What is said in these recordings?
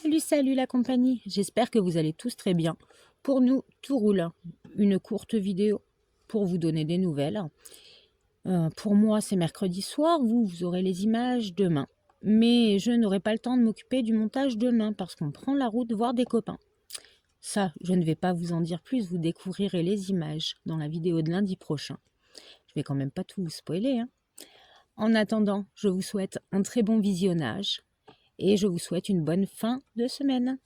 Salut, salut la compagnie, j'espère que vous allez tous très bien. Pour nous, tout roule. Une courte vidéo pour vous donner des nouvelles. Pour moi, c'est mercredi soir, vous aurez les images demain. Mais je n'aurai pas le temps de m'occuper du montage demain parce qu'on prend la route voir des copains. Ça, je ne vais pas vous en dire plus, vous découvrirez les images dans la vidéo de lundi prochain. Je vais quand même pas tout vous spoiler, hein. En attendant, je vous souhaite un très bon visionnage et je vous souhaite une bonne fin de semaine.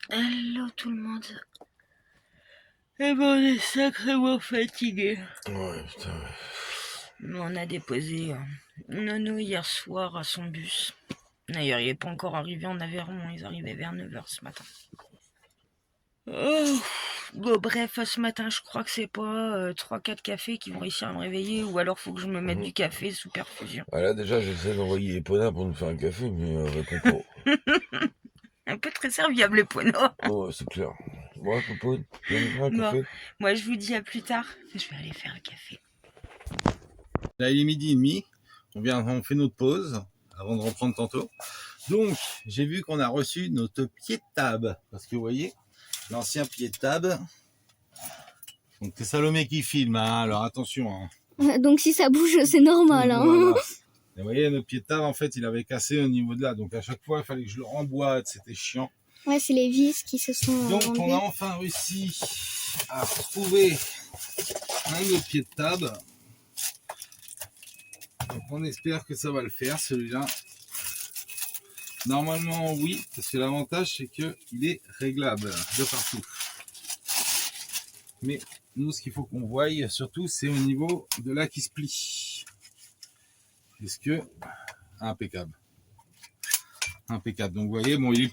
Hello tout le monde. Eh ben on est sacrément fatigué. Ouais, putain. Nous on a déposé Nono hier soir à son bus. D'ailleurs il n'est pas encore arrivé en Aveyron, ils arrivaient vers 9h ce matin. Bon, bref, ce matin je crois que c'est pas 3-4 cafés qui vont réussir à me réveiller ou alors faut que je me mette du café sous perfusion. Ah là déjà j'essaie d'envoyer Epona pour nous faire un café, mais répond pas. Un peu très serviable les poneaux. Oh, c'est clair. Moi, Popoune, tu veux me faire un café? Moi je vous dis à plus tard, je vais aller faire un café. Là, il est 12h30. On fait notre pause avant de reprendre tantôt. Donc, j'ai vu qu'on a reçu notre pied de table. Parce que vous voyez, l'ancien pied de table. Donc, c'est Salomé qui filme. Hein, alors, attention. Hein. Donc, si ça bouge, c'est normal. Hein. Voilà. Et vous voyez, notre pied de table, en fait, il avait cassé au niveau de là. Donc, à chaque fois, il fallait que je le remboîte. C'était chiant. Ouais, c'est les vis qui se sont Donc, enlevées. on a enfin réussi à trouver un autre pied de table. Donc on espère que ça va le faire celui-là. Normalement oui, parce que l'avantage c'est qu'il est réglable de partout. Mais nous ce qu'il faut qu'on voie surtout c'est au niveau de là qui se plie. Est-ce que impeccable. Impeccable. Donc vous voyez, bon il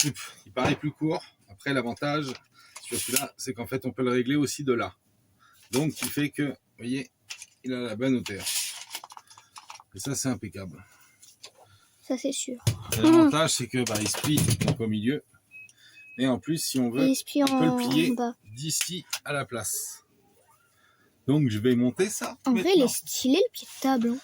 paraît plus court. Après l'avantage sur celui-là c'est qu'en fait on peut le régler aussi de là. Donc qui fait que, vous voyez, il a la bonne hauteur. Et ça, c'est impeccable. Ça, c'est sûr. L'avantage, c'est que il se plie donc au milieu. Et en plus, si on veut, Il se plie on peut le plier bas. d'ici à la place. Donc, je vais monter ça. En vrai, il est stylé, le pied de table.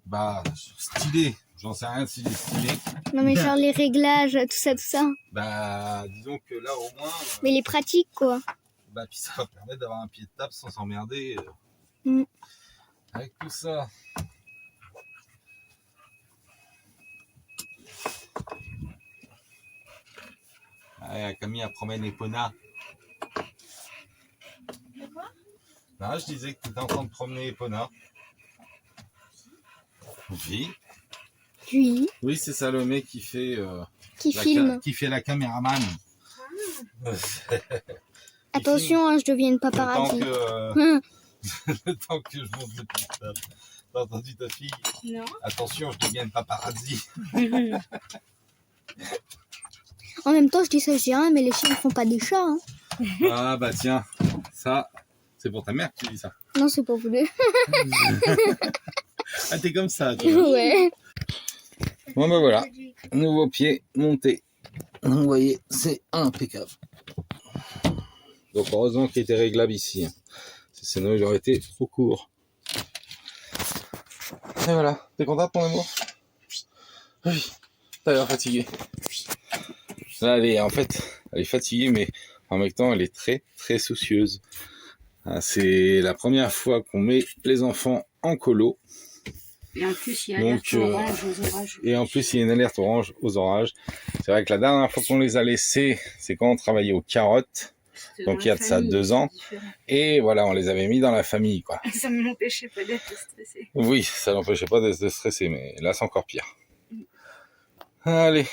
Bah, stylé. J'en sais rien s'il est stylé. Non, mais genre les réglages, tout ça. Bah, disons que là, au moins... Mais il est pratique, quoi. Bah, puis ça va permettre d'avoir un pied de table sans s'emmerder. Avec tout ça. Allez, Camille, elle promène Epona. Quoi? Non, je disais que tu étais en train de promener Epona. Oui. Oui. Oui, c'est Salomé qui fait... Qui filme. Qui fait la caméraman. Attention, hein, je devienne paparazzi. Le temps que je monte le pied de table. T'as entendu ta fille? Non. Attention, je devienne paparazzi. En même temps, je dis ça, je dis rien, mais les chiens ne font pas des chats. Hein. Ah bah tiens, ça, c'est pour ta mère que tu dis ça. Non, c'est pas voulu. Ah, t'es comme ça, toi. Ouais. Bon bah voilà, nouveau pied monté. Vous voyez, c'est impeccable. Donc heureusement qu'il était réglable ici. Sinon il aurait été trop court. Et voilà, t'es contente mon amour? Oui, t'as l'air fatiguée. Là, elle est fatiguée, mais en même temps, elle est très, très soucieuse. C'est la première fois qu'on met les enfants en colo. Et en plus, il y a l'alerte orange aux orages. Et en plus, il y a une alerte orange aux orages. C'est vrai que la dernière fois qu'on les a laissés, c'est quand on travaillait aux carottes. Donc il y a de ça 2 ans. Et voilà, on les avait mis dans la famille, quoi. Ça ne m'empêchait pas d'être stressée. Oui, ça n'empêchait pas d'être stressé, mais là, c'est encore pire. Allez,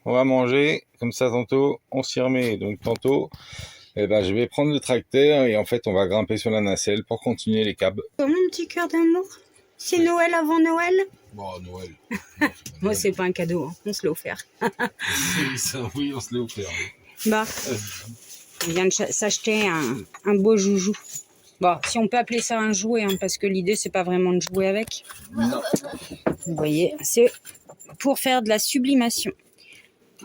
on va manger. Comme ça, tantôt, on s'y remet. Donc tantôt, je vais prendre le tracteur et en fait, on va grimper sur la nacelle pour continuer les câbles. Mon petit cœur d'amour, c'est Noël avant Noël? Bon, Noël. Moi, c'est pas un cadeau, hein. On se l'a offert. Oui, on se l'est offert. Bah, on vient de s'acheter un beau joujou. Bon, si on peut appeler ça un jouet, hein, parce que l'idée, c'est pas vraiment de jouer avec. Non. Vous voyez, c'est pour faire de la sublimation.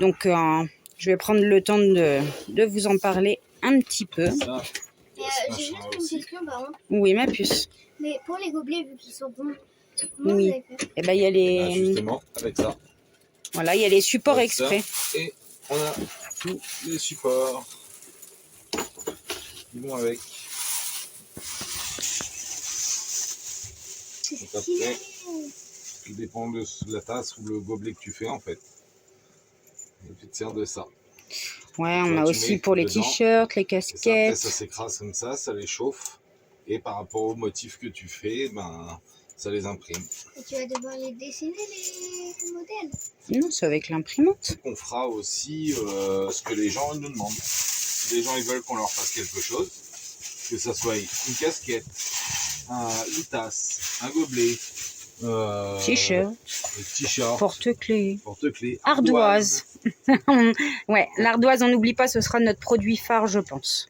Donc, je vais prendre le temps de vous en parler un un petit peu. Ça, J'ai machin juste une aussi. question par contre. Oui, ma puce. Mais pour les gobelets, vu qu'ils sont ronds, comment Oui. vous avez fait? Et ben, il y a Ah, les, justement, avec ça. voilà, il y a les supports Avec ça. exprès. Et on a tous les supports qui vont avec. Donc après, tout dépend de la tasse ou le gobelet que tu fais en fait. Et tu te sers de ça. Ouais, on Toi, a tu aussi mets pour les dedans. t-shirts, les Et ça, après, casquettes. ça s'écrase comme ça les chauffe. Et par rapport au motif que tu fais, ben, ça les imprime. Et tu vas devoir les dessiner, les modèles. Non, c'est avec l'imprimante. On fera aussi ce que les gens nous demandent. Si les gens ils veulent qu'on leur fasse quelque chose, que ça soit une casquette, une tasse, un gobelet, T-shirt, t-shirt, porte-clés, porte-clés, ardoise. Ouais, l'ardoise, on n'oublie pas, ce sera notre produit phare, je pense.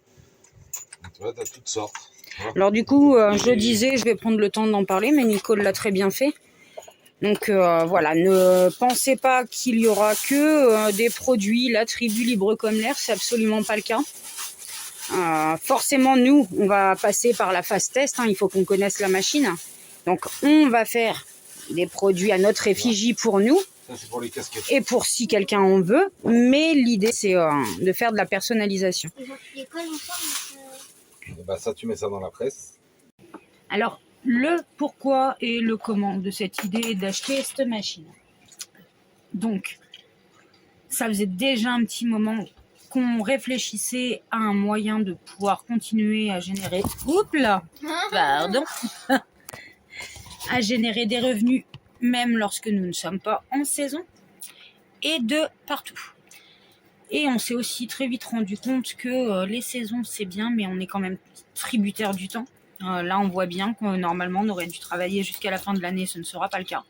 Tu vois, t'as toutes sortes. Voilà. Alors du coup, je disais, je vais prendre le temps d'en parler, mais Nicole l'a très bien fait. Donc voilà, ne pensez pas qu'il y aura que des produits, la tribu libre comme l'air, c'est absolument pas le cas. Forcément, nous, on va passer par la phase test, hein, il faut qu'on connaisse la machine. Donc on va faire des produits à notre effigie pour nous. Ça, c'est pour les casquettes. Et pour si quelqu'un en veut, mais l'idée c'est de faire de la personnalisation. Ils vont les coller ensemble. Et ben, ça, tu mets ça dans la presse. Alors, le pourquoi et le comment de cette idée d'acheter cette machine. Donc, ça faisait déjà un petit moment qu'on réfléchissait à un moyen de pouvoir continuer à générer... Oups là, pardon. À générer des revenus, même lorsque nous ne sommes pas en saison, et de partout. Et on s'est aussi très vite rendu compte que les saisons, c'est bien, mais on est quand même tributaire du temps. Là, on voit bien que normalement, on aurait dû travailler jusqu'à la fin de l'année, ce ne sera pas le cas.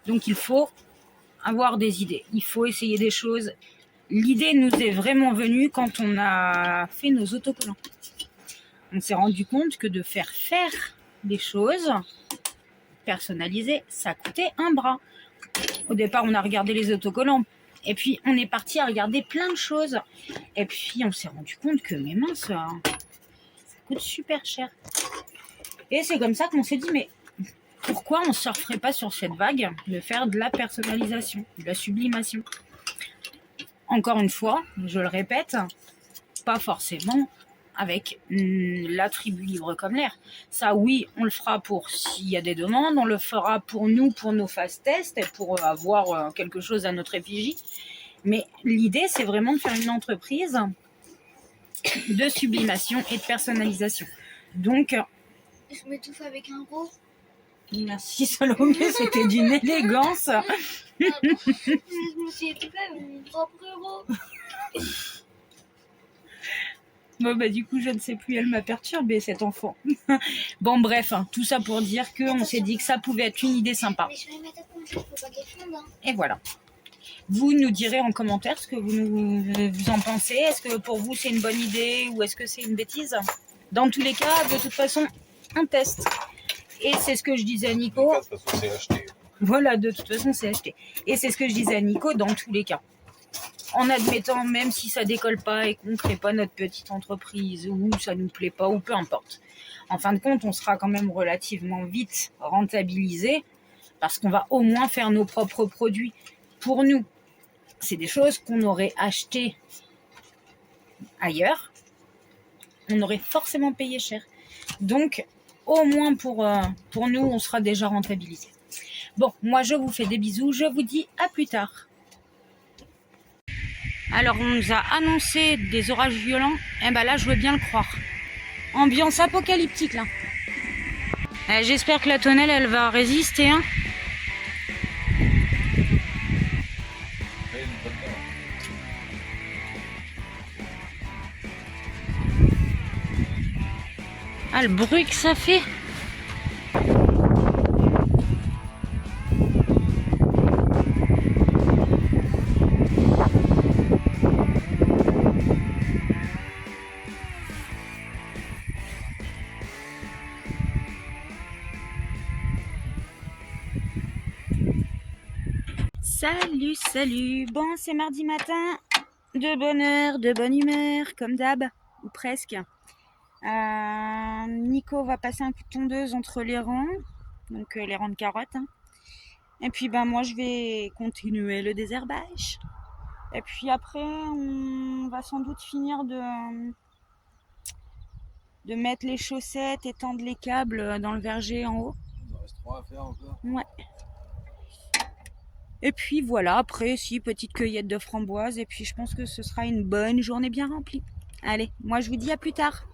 Donc, il faut avoir des idées, il faut essayer des choses. L'idée nous est vraiment venue quand on a fait nos autocollants. On s'est rendu compte que de faire des choses personnalisées, ça coûtait un bras. Au départ, on a regardé les autocollants. Et puis, on est parti à regarder plein de choses. Et puis, on s'est rendu compte que, mais mince, ça coûte super cher. Et c'est comme ça qu'on s'est dit, mais pourquoi on ne surferait pas sur cette vague de faire de la personnalisation, de la sublimation? Encore une fois, je le répète, pas forcément avec la tribu libre comme l'air. Ça, oui, on le fera pour s'il y a des demandes, on le fera pour nous, pour nos phases tests, et pour avoir quelque chose à notre effigie. Mais l'idée, c'est vraiment de faire une entreprise de sublimation et de personnalisation. Donc, Je m'étouffe avec un gros. merci Salomé, c'était d'une élégance. Je me suis étouffée avec mon propre gros. Bon, bah, du coup, je ne sais plus, elle m'a perturbée, cet enfant. Bon, bref, hein, tout ça pour dire qu'on s'est dit que ça pouvait être une idée sympa. Mais je vais mettre à congé, faut pas qu'elle fonde. Hein. Et voilà. Vous nous direz en commentaire ce que vous en pensez. Est-ce que pour vous, c'est une bonne idée ou est-ce que c'est une bêtise? Dans tous les cas, de toute façon, on teste. Et c'est ce que je disais à Nico. De toute façon, c'est acheté. Voilà, de toute façon, c'est acheté. Et c'est ce que je disais à Nico dans tous les cas. En admettant, même si ça décolle pas et qu'on ne crée pas notre petite entreprise ou ça nous plaît pas ou peu importe. En fin de compte, on sera quand même relativement vite rentabilisé parce qu'on va au moins faire nos propres produits pour nous. C'est des choses qu'on aurait achetées ailleurs. On aurait forcément payé cher. Donc, au moins pour nous, on sera déjà rentabilisé. Bon, moi je vous fais des bisous. Je vous dis à plus tard. Alors, on nous a annoncé des orages violents. Eh ben là, je veux bien le croire. Ambiance apocalyptique, là. J'espère que la tonnelle, elle va résister, hein. Ah, le bruit que ça fait. Salut, salut. Bon, c'est mardi matin. De bonne heure, de bonne humeur, comme d'hab. ou presque. Nico va passer un coup de tondeuse entre les rangs, donc les rangs de carottes. Et puis moi je vais continuer le désherbage. Et puis après on va sans doute finir de mettre les chaussettes, étendre les câbles dans le verger en haut. Il en reste 3 à faire encore. Ouais. Et puis voilà, après, si, petite cueillette de framboises. Et puis je pense que ce sera une bonne journée bien remplie. Allez, moi je vous dis à plus tard.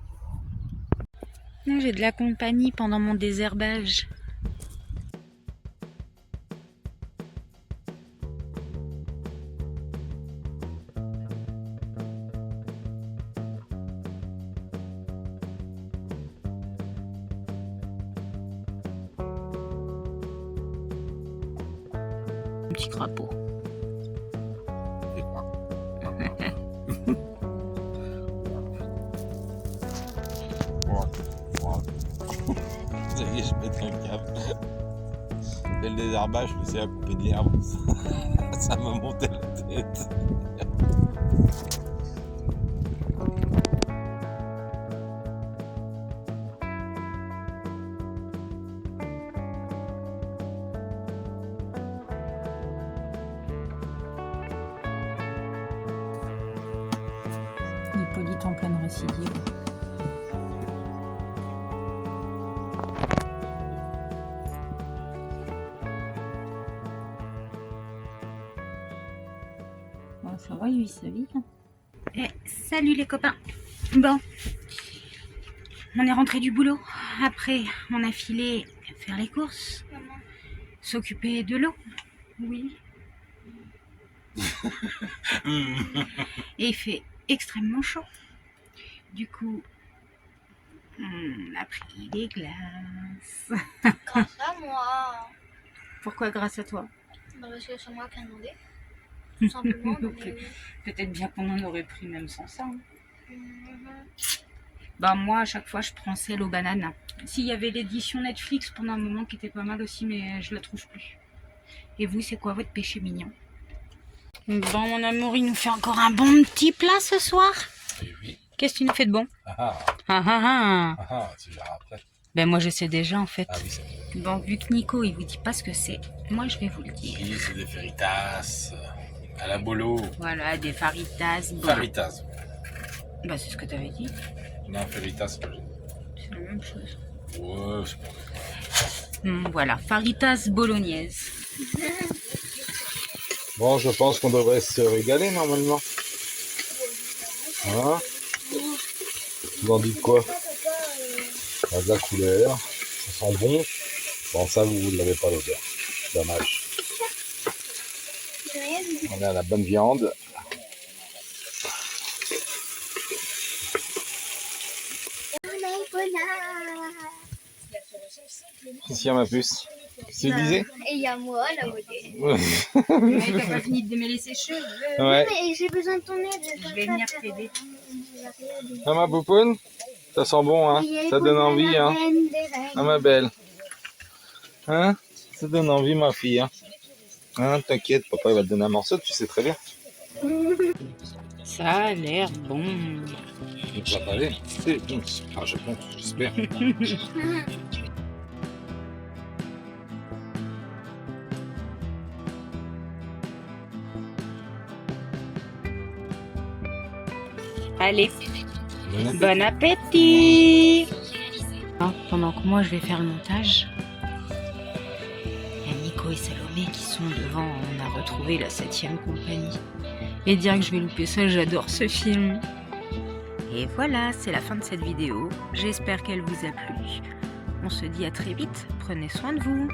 J'ai de la compagnie pendant mon désherbage. Un petit crapaud. Et quoi? Ça y est, je pète un câble. C'est le désherbage, je me suis à couper de l'herbe. Ça m'a monté la tête. Hippolyte en pleine récidive. Bon, ça va, lui, sa vie. Salut les copains. Bon, on est rentré du boulot. Après, on a filé faire les courses. S'occuper de l'eau. Oui. Et il fait extrêmement chaud. Du coup, on a pris des glaces. Grâce à moi. Pourquoi grâce à toi? Parce que c'est moi qui ai demandé. Tout simplement. Peut-être bien qu'on en aurait pris même sans ça. Moi, à chaque fois, je prends celle aux bananes. S'il y avait l'édition Netflix pendant un moment qui était pas mal aussi, mais je la trouve plus. Et vous, c'est quoi votre péché mignon? Bon, mon amour, il nous fait encore un bon petit plat ce soir. Oui. Qu'est-ce que tu nous fais de bon? Tu verras après. Moi, je sais déjà, en fait. Ah oui, c'est vrai. Bon, vu que Nico, il vous dit pas ce que c'est, moi, je vais vous le dire. Oui, c'est des faritas à la bolo. Voilà, des faritas. Faritas. C'est ce que tu avais dit. Non, faritas, c'est pas C'est la même chose. Ouais, c'est pas Voilà, faritas bolognaises. Bon, je pense qu'on devrait se régaler normalement. Hein? Vous en dites quoi? Ça a de la couleur, ça sent bon. Bon, ça, vous ne l'avez pas l'odeur. Dommage. On a la bonne viande. Qu'est-ce qu'il y a, ma puce? Tu le disais? Et il y a moi, la modèle. Mais t'as pas fini de démêler ses cheveux. Ouais. Mais j'ai besoin de ton aide. Je vais venir t'aider. Ah, ma poupoune? Ça sent bon, hein? Ça donne envie, hein? Ah, ma belle. Hein? Ça donne envie, ma fille, hein? Hein, t'inquiète, papa il va te donner un morceau, tu sais très bien. Ça a l'air bon. Il va pas aller. C'est bon. Ah, je pense, j'espère. Allez, bon appétit. Pendant que moi je vais faire le montage, il y a Nico et Salomé qui sont devant. On a retrouvé la 7e compagnie. Et dire que je vais louper ça, j'adore ce film. Et voilà, c'est la fin de cette vidéo. J'espère qu'elle vous a plu. On se dit à très vite. Prenez soin de vous.